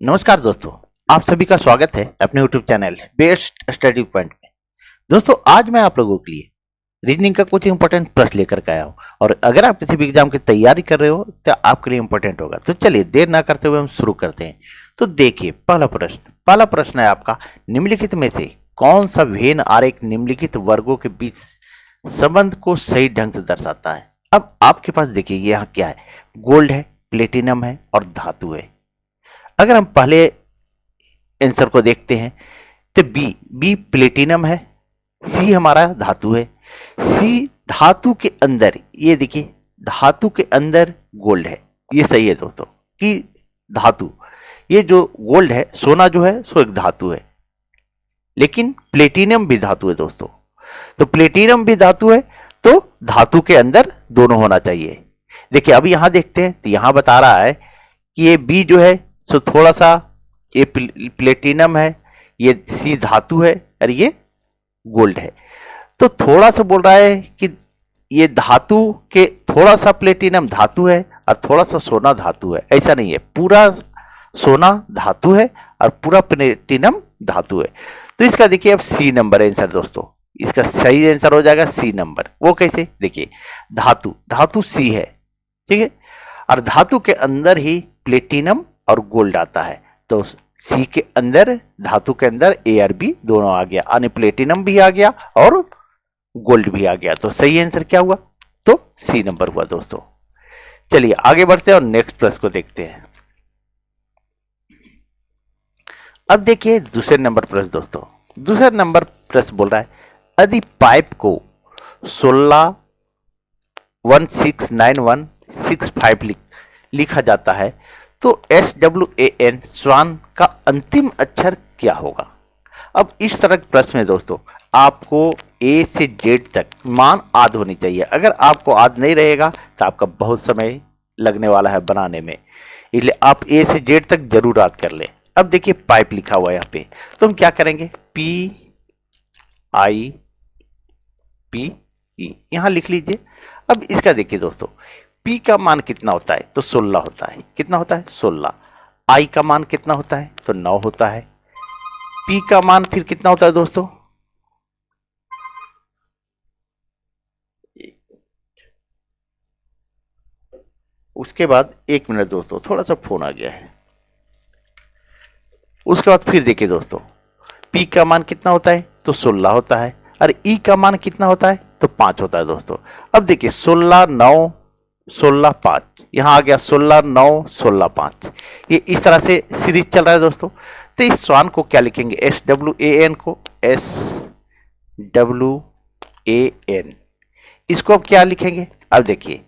नमस्कार दोस्तों। आप सभी का स्वागत है अपने YouTube channel best study point में। दोस्तों, आज मैं आप लोगों के लिए रीजनिंग का कुछ इंपॉर्टेंट प्रश्न लेकर के आया हूं और अगर आप किसी भी एग्जाम की तैयारी कर रहे हो तो आपके लिए इंपॉर्टेंट होगा। तो चलिए देर ना करते हुए हम शुरू करते हैं। तो देखिए, पहला प्रश्न है आपका, निम्नलिखित में से कौन सा वेन आरेख निम्नलिखित वर्गों के बीच संबंध को सही ढंग से दर्शाता है। अब आपके पास देखिए यहाँ क्या है, गोल्ड है, प्लेटिनम है और धातु है। अगर हम पहले आंसर को देखते हैं तो बी प्लेटिनम है, सी हमारा धातु है। सी धातु के अंदर, ये देखिए धातु के अंदर गोल्ड है, ये सही है दोस्तों कि धातु, ये जो गोल्ड है, सोना जो है सो एक धातु है, लेकिन प्लेटिनम भी धातु है दोस्तों। तो प्लेटिनम भी धातु है, तो धातु के अंदर दोनों होना चाहिए। देखिए अब यहां देखते हैं तो यहां बता रहा है कि ये बी जो है सो थोड़ा सा, ये प्लेटिनम है, ये सी धातु है और ये गोल्ड है। तो थोड़ा सा बोल रहा है कि ये धातु के थोड़ा सा प्लेटिनम धातु है और थोड़ा सा सोना धातु है, ऐसा नहीं है, पूरा सोना धातु है और पूरा प्लेटिनम धातु है। तो इसका देखिए अब सी नंबर आंसर दोस्तों, इसका सही आंसर हो जाएगा सी नंबर। वो कैसे, देखिए धातु सी है, ठीक है, और धातु के अंदर ही प्लेटिनम और गोल्ड आता है। तो सी के अंदर, धातु के अंदर ए और बी दोनों आ गया, यानी प्लेटिनम भी आ गया और गोल्ड भी आ गया। तो सही आंसर क्या हुआ, तो सी नंबर हुआ दोस्तों। चलिए आगे बढ़ते हैं और नेक्स्ट प्रश्न को देखते हैं। अब देखिए दूसरे नंबर प्रश्न दोस्तों, दूसरा नंबर प्रश्न बोल रहा है, यदि पाइप को 16 लिखा जाता है तो SWAN स्वान का अंतिम अक्षर क्या होगा। अब इस तरह के प्रश्न में दोस्तों आपको ए से जेड तक मान आद होनी चाहिए। अगर आपको आद नहीं रहेगा तो आपका बहुत समय लगने वाला है बनाने में, इसलिए आप ए से जेड तक जरूर याद कर लें। अब देखिए पाइप लिखा हुआ है यहाँ पे, तो हम क्या करेंगे, PIPE यहां लिख लीजिए। अब इसका देखिए दोस्तों, P का मान कितना होता है, तो 16 होता है। कितना होता है, 16। I का मान कितना होता है, तो 9 होता है। P का मान फिर कितना होता है दोस्तों, उसके बाद 1 मिनट दोस्तों, थोड़ा सा फोन आ गया है। उसके बाद फिर देखिए दोस्तों, P का मान कितना होता है, तो 16 होता है, और E का मान कितना होता है, तो 5 होता है दोस्तों। अब देखिए 16 9 16 5, यहां आ गया 16 9 16 5, ये इस तरह से सीरीज चल रहा है दोस्तों। तो इस स्वान को क्या लिखेंगे, SWAN को SWAN, इसको अब क्या लिखेंगे। अब देखिए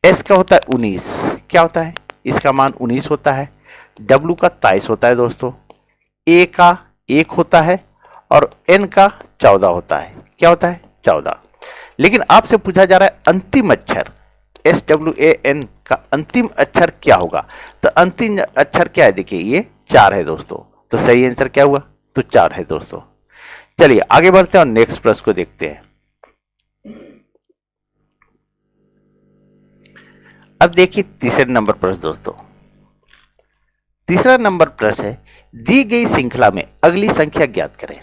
S का होता है 19, क्या होता है, इसका मान 19 होता है। W का 23 होता है दोस्तों, A का 1 होता है और N का 14 होता है। क्या होता है, 14। लेकिन आपसे पूछा जा रहा है अंतिम अक्षर SWAN का अंतिम अक्षर क्या होगा। तो अंतिम अक्षर क्या है, देखिए ये 4 है दोस्तों। तो सही आंसर क्या हुआ, तो 4 है दोस्तों। चलिए आगे बढ़ते हैं और नेक्स्ट प्रश्न को देखते हैं। अब देखिए तीसरे नंबर प्रश्न दोस्तों, तीसरा नंबर प्रश्न है, दी गई श्रृंखला में अगली संख्या ज्ञात करें।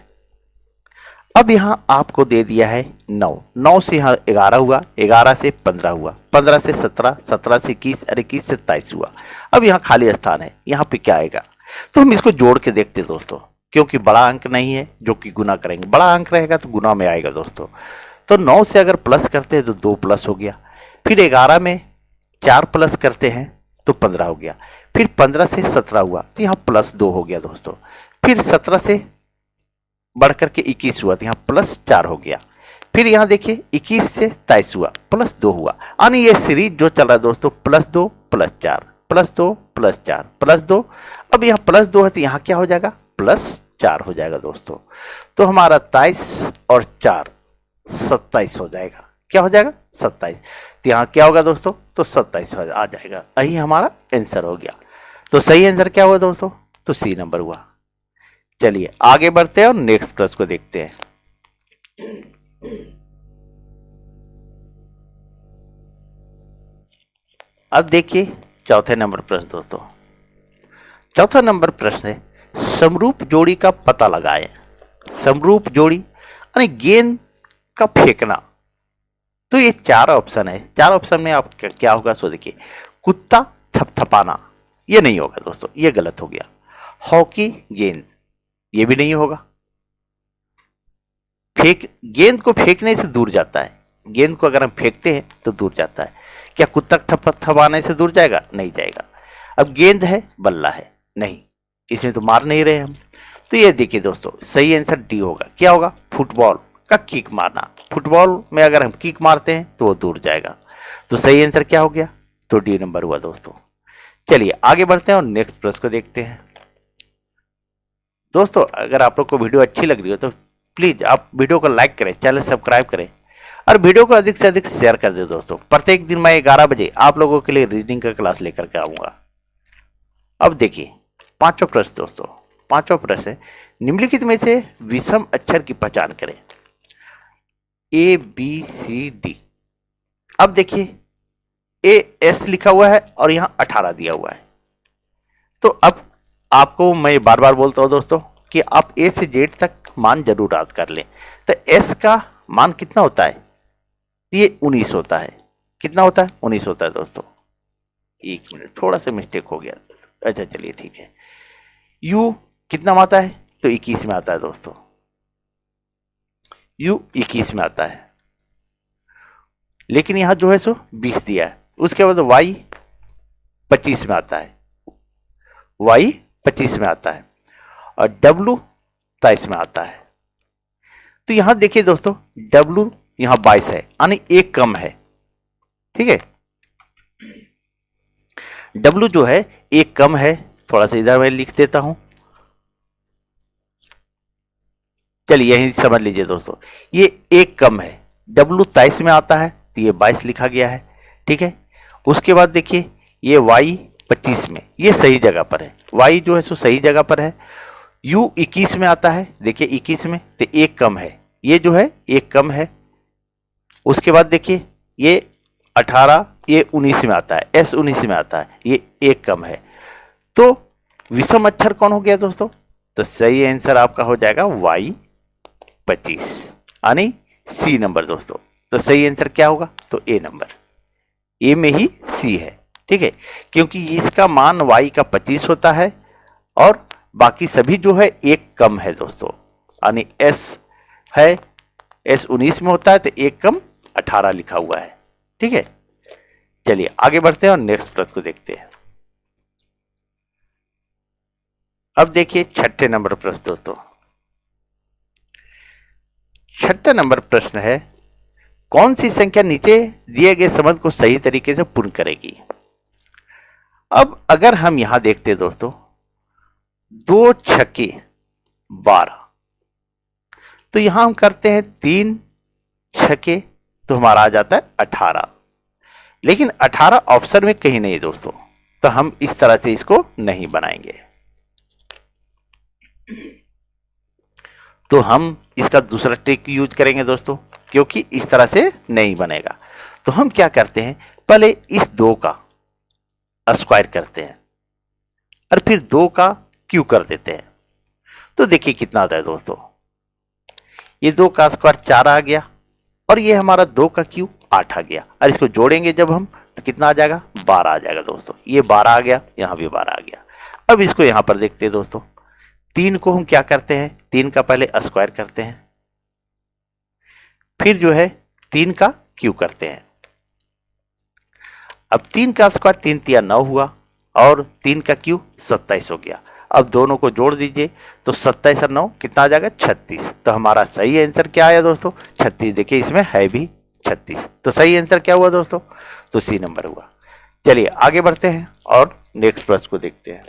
अब यहां आपको दे दिया है 9, 9 से यहां 11 हुआ, 11 से 15 हुआ, 15 से 17, 17 से 21 और 21 से 23 हुआ। अब यहां खाली स्थान है, यहां पे क्या आएगा, तो हम इसको जोड़ के देखते दोस्तों, क्योंकि बड़ा अंक नहीं है जो कि गुना करेंगे, बड़ा अंक रहेगा तो गुना में आएगा दोस्तों। तो 9 से अगर प्लस करते हैं तो 2 प्लस हो गया, फिर 11 में 4 प्लस करते हैं तो 15 हो गया, फिर 15 से 17 हुआ तो यहाँ प्लस 2 हो गया दोस्तों, फिर 17 से बढ़ करके 21 हुआ तो यहाँ प्लस 4 हो गया, फिर यहाँ देखिए 21 से 23 हुआ प्लस 2 हुआ, यानी ये सीरीज जो चल रहा है दोस्तों, plus 2 plus 4 plus 2 plus 4 plus 2। अब यहाँ प्लस 2 है तो यहाँ क्या हो जाएगा, प्लस 4 हो जाएगा दोस्तों। तो हमारा 23 और 4 27 हो जाएगा। क्या हो जाएगा, 27। तो यहाँ क्या होगा दोस्तों, तो 27 आ जाएगा, यही हमारा आंसर हो गया। तो सही आंसर क्या हुआ दोस्तों, तो सी नंबर हुआ। चलिए आगे बढ़ते हैं और नेक्स्ट प्रश्न को देखते हैं। अब देखिए चौथे नंबर प्रश्न दोस्तों, चौथा नंबर प्रश्न है समरूप जोड़ी का पता लगाएं। समरूप जोड़ी यानी गेंद का फेंकना। तो ये चार ऑप्शन है, चार ऑप्शन में आप क्या होगा सो देखिए। कुत्ता थपथपाना, ये नहीं होगा दोस्तों, ये गलत हो गया। हॉकी गेंद, ये भी नहीं होगा। गेंद को फेंकने से दूर जाता है, गेंद को अगर हम फेंकते हैं तो दूर जाता है। क्या कुत्ता थपथपाने से दूर जाएगा? नहीं जाएगा। अब गेंद है, बल्ला है, नहीं, इसमें तो मार नहीं रहे हम। तो ये देखिए दोस्तों, सही आंसर डी होगा। क्या होगा? फुटबॉल का किक मारना। फुटबॉल में अगर हम किक मारते हैं तो वो दूर जाएगा। तो सही आंसर क्या हो गया? तो डी नंबर हुआ दोस्तों। चलिए आगे बढ़ते हैं और नेक्स्ट प्रश्न को देखते हैं। दोस्तों अगर आप लोग को वीडियो अच्छी लग रही हो तो प्लीज आप वीडियो को लाइक करें, चैनल सब्सक्राइब करें और वीडियो को अधिक से अधिक शेयर कर दें दोस्तों। प्रत्येक दिन मैं 11 बजे आप लोगों के लिए रीडिंग का क्लास लेकर के आऊंगा। अब देखिए पांचवा प्रश्न दोस्तों, पांचवा प्रश्न है निम्नलिखित में से विषम अक्षर की पहचान करें। A B C D. अब देखिए ए एस लिखा हुआ है और यहां 18 दिया हुआ है। तो अब आपको मैं बार बार बोलता हूं दोस्तों कि आप ए से जेड तक मान जरूर याद कर लें। तो एस का मान कितना होता है? ये 19 होता है। कितना होता है? 19 होता है दोस्तों। एक मिनट, थोड़ा सा मिस्टेक हो गया। अच्छा चलिए ठीक है। यू कितना में आता है? तो 21 में आता है दोस्तों। यू 21 में आता है, लेकिन यहां जो है सो 20 दिया है। उसके बाद वाई 25 में आता है, वाई 25 में आता है और डब्लू 23 में आता है। तो यहां देखिए दोस्तों, डब्लू यहां 22 है, यानी एक कम है। ठीक है, डब्लू जो है एक कम है। थोड़ा सा इधर मैं लिख देता हूं। चलिए यही समझ लीजिए दोस्तों, ये एक कम है। डब्लू 23 में आता है तो ये 22 लिखा गया है। ठीक है, उसके बाद देखिए ये वाई 25 में, ये सही जगह पर है। वाई जो है सो सही जगह पर है। यू 21 में आता है, देखिए 21 में तो एक कम है, ये जो है एक कम है। उसके बाद देखिए ये 18, ये 19 में आता है, एस 19 में आता है, ये एक कम है। तो विषम अक्षर कौन हो गया दोस्तों? तो सही आंसर आपका हो जाएगा वाई 25, यानी सी नंबर दोस्तों। तो सही आंसर क्या होगा? तो ए नंबर, ए में ही सी है। ठीक है, क्योंकि इसका मान वाई का 25 होता है और बाकी सभी जो है एक कम है दोस्तों, यानी एस है, एस 19 में होता है तो एक कम 18 लिखा हुआ है। ठीक है, चलिए आगे बढ़ते हैं और नेक्स्ट प्रश्न को देखते हैं। अब देखिए छठे नंबर प्रश्न दोस्तों। छठा नंबर प्रश्न है कौन सी संख्या नीचे दिए गए संबंध को सही तरीके से पूर्ण करेगी। अब अगर हम यहां देखते हैं दोस्तों, 2 छक्के 12, तो यहां हम करते हैं 3 छक्के तो हमारा आ जाता है 18, लेकिन 18 ऑप्शन में कहीं नहीं दोस्तों, तो हम इस तरह से इसको नहीं बनाएंगे। तो हम इसका दूसरा ट्रिक यूज करेंगे दोस्तों, क्योंकि इस तरह से नहीं बनेगा। तो हम क्या करते हैं, पहले इस 2 का स्क्वायर करते हैं और फिर 2 का क्यू कर देते हैं। तो देखिए कितना आता है दोस्तों, ये 2 का स्क्वायर 4 आ गया और ये हमारा 2 का क्यू 8 आ गया। और इसको जोड़ेंगे जब हम तो कितना आ जाएगा? 12 आ जाएगा दोस्तों। ये 12 आ गया, यहां भी 12 आ गया। अब इसको यहां पर देखते हैं दोस्तों, 3 को हम क्या करते हैं, 3 का पहले स्क्वायर करते हैं, फिर जो है 3 का क्यू करते हैं। अब 3 का स्क्वायर 3 तिया 9 हुआ और 3 का क्यू 27 हो गया। अब दोनों को जोड़ दीजिए तो 27 और 9 कितना आ जाएगा? 36। तो हमारा सही आंसर क्या आया दोस्तों? 36। देखिए इसमें है भी 36, तो सही आंसर क्या हुआ दोस्तों? तो सी नंबर हुआ। चलिए आगे बढ़ते हैं और नेक्स्ट प्रश्न को देखते हैं।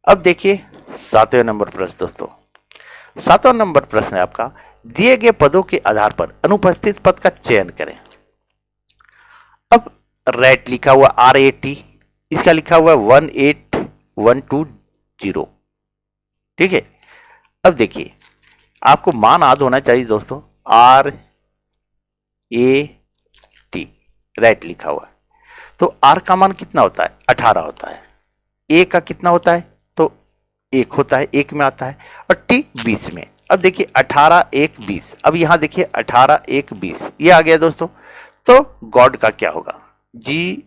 अब देखिए 7वें नंबर प्रश्न दोस्तों। 7वां नंबर प्रश्न है आपका, दिए गए पदों के आधार पर अनुपस्थित पद का चयन करें। अब रेट लिखा हुआ RAT, इसका लिखा हुआ 18120। ठीक है, अब देखिए आपको मान याद होना चाहिए दोस्तों, RAT रेट लिखा हुआ है। तो आर का मान कितना होता है, 18 होता है। ए का कितना होता है, तो 1 होता है, 1 में आता है, और टी 20 में। अब देखिए 18 1 20, अब यहां देखिए 18 1 20 ये आ गया दोस्तों। तो गॉड का क्या होगा, जी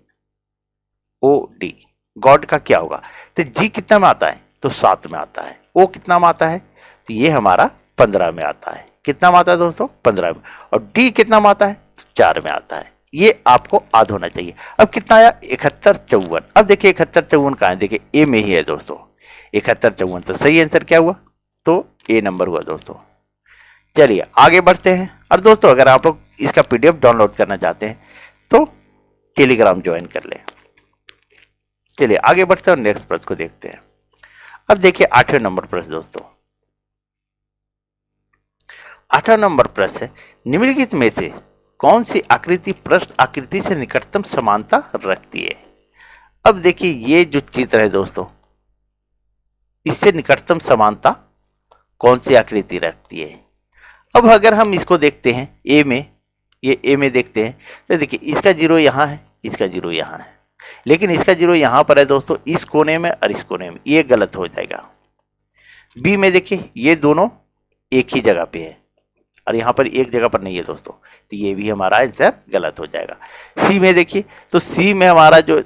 ओ डी, गॉड का क्या होगा, तो जी कितना में आता है, तो 7 में आता है। ओ कितना में आता है, तो ये हमारा 15 में आता है। कितना में आता है दोस्तों, 15 में। और डी कितना में आता है, तो 4 में आता है। ये आपको याद होना चाहिए। अब कितना आया, 71 54। अब देखिए 71 54 कहाँ है, देखिए ए में ही है दोस्तों, 71 54। तो सही आंसर क्या हुआ, तो ए नंबर हुआ दोस्तों। चलिए आगे बढ़ते हैं। और दोस्तों अगर आप लोग इसका पीडीएफ डाउनलोड करना चाहते हैं तो टेलीग्राम ज्वाइन कर लें। चलिए आगे बढ़ते हैं और नेक्स्ट प्रश्न को देखते हैं। अब देखिए 8वें नंबर प्रश्न दोस्तों, 8वां नंबर प्रश्न है, निम्नलिखित में से कौन सी आकृति पृष्ठ आकृति से निकटतम समानता रखती है। अब देखिए ये जो चित्र है दोस्तों, इससे निकटतम समानता कौन सी आकृति रखती है। अब अगर हम इसको देखते हैं ए में, ये ए में देखते हैं तो देखिए इसका जीरो यहाँ है, इसका जीरो यहाँ है, लेकिन इसका जीरो यहाँ पर है दोस्तों इस कोने में और इस कोने में, ये गलत हो जाएगा। बी में देखिए ये दोनों एक ही जगह पे है और यहाँ पर एक जगह पर नहीं है दोस्तों, तो ये भी हमारा आंसर गलत हो जाएगा। सी में देखिए, तो सी में हमारा जो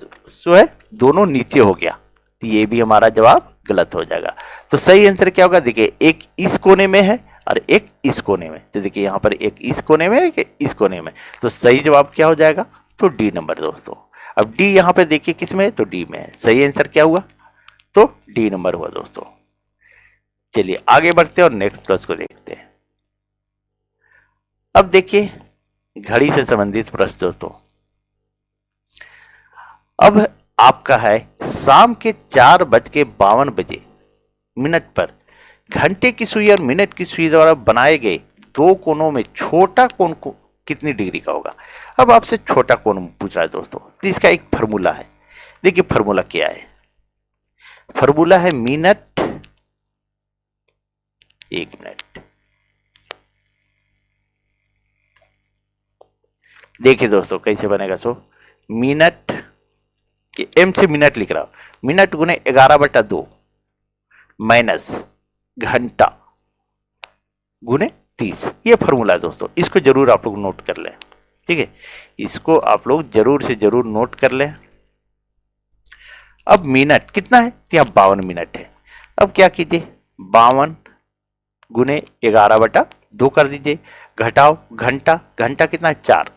है दोनों नीचे हो गया, तो ये भी हमारा जवाब गलत हो जाएगा। तो सही आंसर क्या होगा, देखिए एक इस कोने में है और एक इस कोने में, तो देखिए यहाँ पर एक इस कोने में एक इस कोने में, तो सही जवाब क्या हो जाएगा, तो डी नंबर दोस्तों। अब डी यहाँ पे देखिए किस में है, तो डी में है। सही आंसर क्या हुआ, तो डी नंबर हुआ दोस्तों। चलिए आगे बढ़ते हैं और नेक्स्ट प्रश्न को देखते हैं। अब देखिए घड़ी से संबंधित प्रश्न दोस्तों। अब आपका है शाम के 4:52 पर घंटे की सुई और मिनट की सुई द्वारा बनाए गए दो कोनों में छोटा कोण को कितनी डिग्री का होगा। अब आपसे छोटा कोण पूछ रहा है दोस्तों, तो इसका एक फॉर्मूला है। देखिए फॉर्मूला क्या है, फॉर्मूला है मिनट 1 मिनट। देखिए दोस्तों कैसे बनेगा, सो मिनट के एम से मिनट लिख रहा हूं, मिनट गुने 11/2 माइनस घंटा गुने 30, ये फॉर्मूला है दोस्तों। इसको जरूर आप लोग नोट कर लें, ठीक है, इसको आप लोग जरूर से जरूर नोट कर लें। अब मिनट कितना है, तो यहाँ 52 मिनट है। अब क्या कीजिए 52 गुने 11/2 कर दीजिए, घटाओ घंटा, घंटा कितना है 4,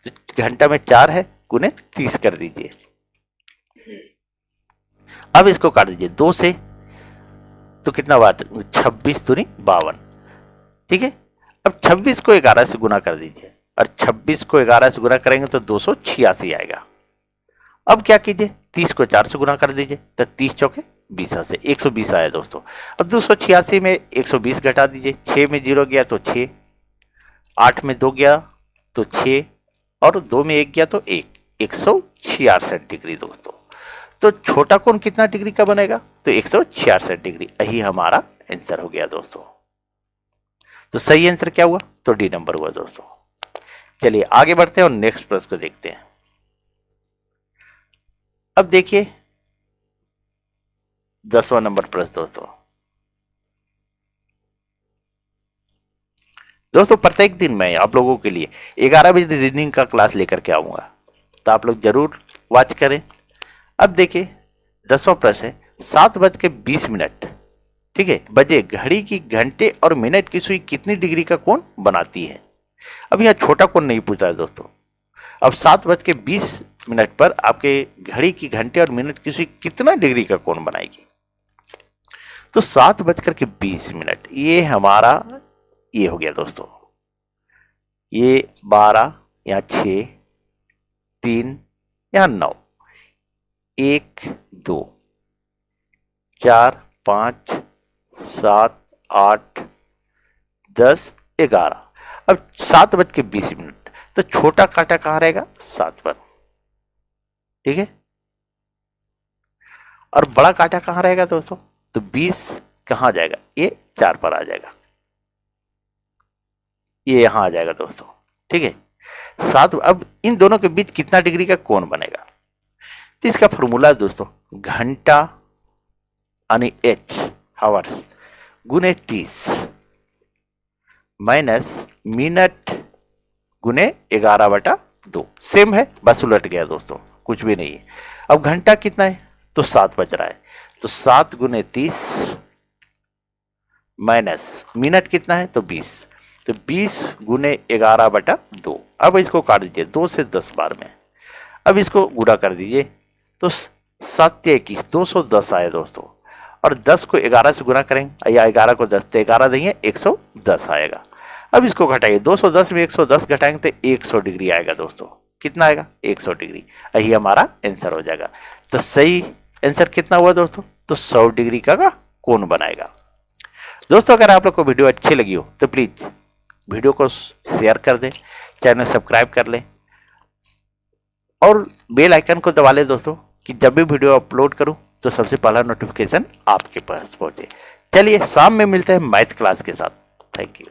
तो घंटा में 4 है गुने 30 कर दीजिए। अब इसको काट दीजिए 2 से, तो कितना बात 26 दूनी 52, ठीक है। अब 26 को 11 से गुना कर दीजिए, और 26 को 11 से गुना करेंगे तो 286 आएगा। अब क्या कीजिए 30 को 4 से गुना कर दीजिए, तो 30 चौके 20 से 120 आया दोस्तों। अब 286 में 120 घटा दीजिए, 6 में 0 गया तो 6, 8 में 2 गया तो 6, और 2 में 1 गया तो 1, 166 डिग्री दोस्तों। तो छोटा कोण कितना डिग्री का बनेगा, तो 166 डिग्री, यही हमारा आंसर हो गया दोस्तों। तो सही आंसर क्या हुआ, तो डी नंबर हुआ दोस्तों। चलिए आगे बढ़ते हैं और नेक्स्ट प्रश्न को देखते हैं। अब देखिए 10वां नंबर प्रश्न दोस्तों। दोस्तों प्रत्येक दिन मैं आप लोगों के लिए 11 बजे रीजनिंग का क्लास लेकर के आऊंगा, तो आप लोग जरूर वॉच करें। अब देखिए 10वां प्रश्न है 7:20, ठीक है, बजे घड़ी की घंटे और मिनट की सुई कितनी डिग्री का कोण बनाती है। अब यहाँ छोटा कोण नहीं पूछ रहा है दोस्तों। अब 7:20 पर आपके घड़ी की घंटे और मिनट की सुई कितना डिग्री का कोण बनाएगी, तो 7:20, ये हमारा ये हो गया दोस्तों, ये 12 या 6 3 या 9, 1 2 4 5 7 8 10 11। अब 7:20, तो छोटा कांटा कहाँ रहेगा 7 पर, ठीक है, और बड़ा कांटा कहाँ रहेगा दोस्तों, तो 20 कहाँ जाएगा, ये 4 पर आ जाएगा, ये यहां आ जाएगा दोस्तों, ठीक है। 7, अब इन दोनों के बीच कितना डिग्री का कोण बनेगा, तो इसका फॉर्मूला है दोस्तों घंटा यानी एच हावर्स गुने 30 माइनस मिनट गुने 11/2। सेम है, बस उलट गया दोस्तों, कुछ भी नहीं है। अब घंटा कितना है तो 7 बज रहा है, तो 7 गुने 30 माइनस मिनट कितना है तो 20, तो 20 गुने 11/2। अब इसको काट दीजिए 2 से 10 बार में। अब इसको गुणा कर दीजिए तो 7 या 21 210 आए दोस्तों, और 10 को 11 से गुणा करेंगे या 11 को 10 तो 11 देंगे 110 आएगा। अब इसको घटाइए, 210 में 110 घटाएंगे तो 100 डिग्री आएगा दोस्तों। कितना आएगा 100 डिग्री, यही हमारा आंसर हो जाएगा। तो सही आंसर कितना हुआ दोस्तों, तो 100 डिग्री का कोण बनाएगा। दोस्तों अगर आप लोग को वीडियो अच्छी लगी हो तो प्लीज वीडियो को शेयर कर दें, चैनल सब्सक्राइब कर लें और बेल आइकन को दबा लें दोस्तों, कि जब भी वीडियो अपलोड करूं तो सबसे पहला नोटिफिकेशन आपके पास पहुंचे। चलिए शाम में मिलते हैं मैथ क्लास के साथ। Thank you.